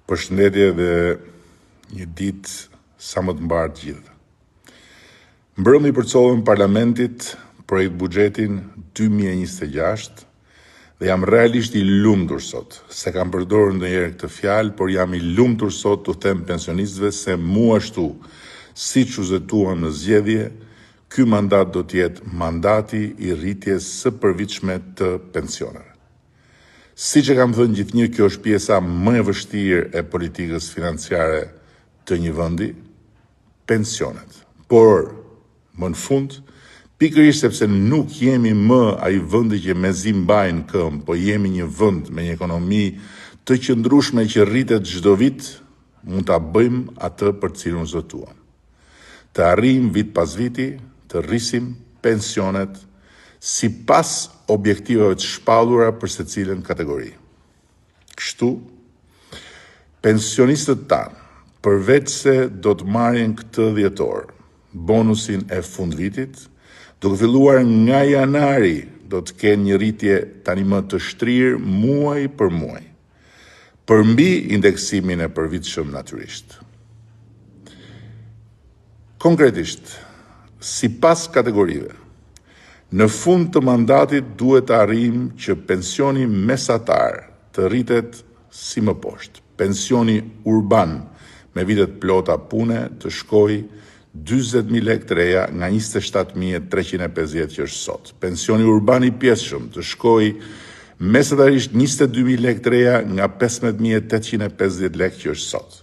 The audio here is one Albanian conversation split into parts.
Përshëndetje dhe një ditë sa më të mbarë të gjithë. Mbrëmë i përcollën Parlamentit projekt buxhetin 2026 dhe jam realisht i lumtur sot, se kam përdorur ndonjëherë këtë fjalë, por jam i lumtur sot të them pensionistëve se mua ashtu, siç u zëtuam në zgjedhje, ky mandat do të jetë mandati i rritjes së përvitshme të pensioneve. Siç e kam thënë gjithnjë, kjo është pjesa më e vështirë e politikës financiare të një vendi, pensionet. Por, më në fund, pikërisht sepse nuk jemi më ai vendi që mezi mbajnë këmbë, po jemi një vend me një ekonomi të qëndrueshme që rritet çdo vit, mund ta bëjmë atë për cilën u zëtuam. Të arrijmë vit pas viti, të rrisim pensionet sipas objektivave të shpallura për secilën kategori. Kështu, pensionistët tanë, përveç se do të marrin këtë dhjetor, bonusin e fundvitit, duke filluar nga janari do të kenë një rritje tani më të shtrirë muaj për muaj, përmbi indeksimin e përvitshëm natyrisht. Konkretisht, sipas kategorive, në fund të mandatit duhet të arrijmë që pensioni mesatar të rritet si më poshtë. Pensioni urban me vitet plota pune të shkojë 40.000 lekë të reja nga 27.350 që është sot. Pensioni urban i pjesshëm të shkojë mesatarisht 22.000 lekë të reja nga 15.850 lekë që është sot.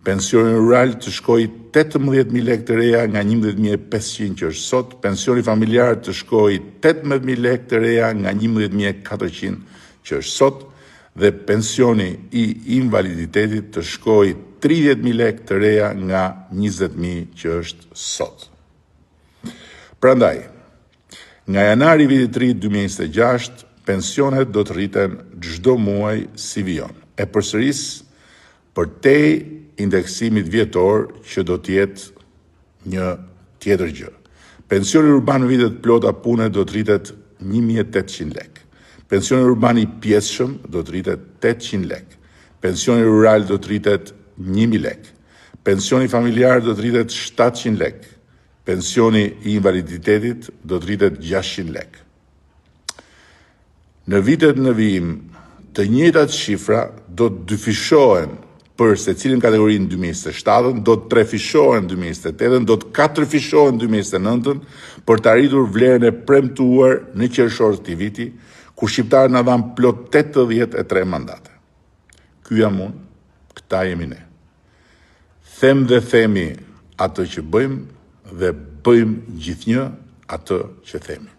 Pensioni rural të shkojë 18.000 lekë të reja nga 11.500 që është sot. Pensioni familjar të shkojë 18.000 lekë të reja nga 11.400 që është sot. Dhe pensioni i invaliditetit të shkojë 30.000 lekë të reja nga 20.000 që është sot. Prandaj, nga janari vitit të ri 2026, pensionet do të rriten çdo muaj si vijon. E përsëris përtej indeksimit vjetor që do të jetë një tjetër gjë. Pensioni urban në vitet plota pune do të rritet 1.800 lekë. Pensioni urban i pjesshëm do të rritet 800 lekë. Pensioni rural do të rritet 1.000 lekë. Pensioni familjar do të rritet 700 lekë. Pensioni i invaliditetit do të rritet 600 lekë. Në vitet në vijim, të njëjtat shifra do të dyfishohen për secilën kategorinë 2027, do të trefishohen 2028, do të katërfishohen 2029 për të arritur vlerën e premtuar në qershor të këtij viti, kur shqiptarët na dhanë plot 83 mandate. Ky jam unë, këta jemi ne. Them dhe themi atë që bëjmë dhe bëjmë gjithnjë atë që themi.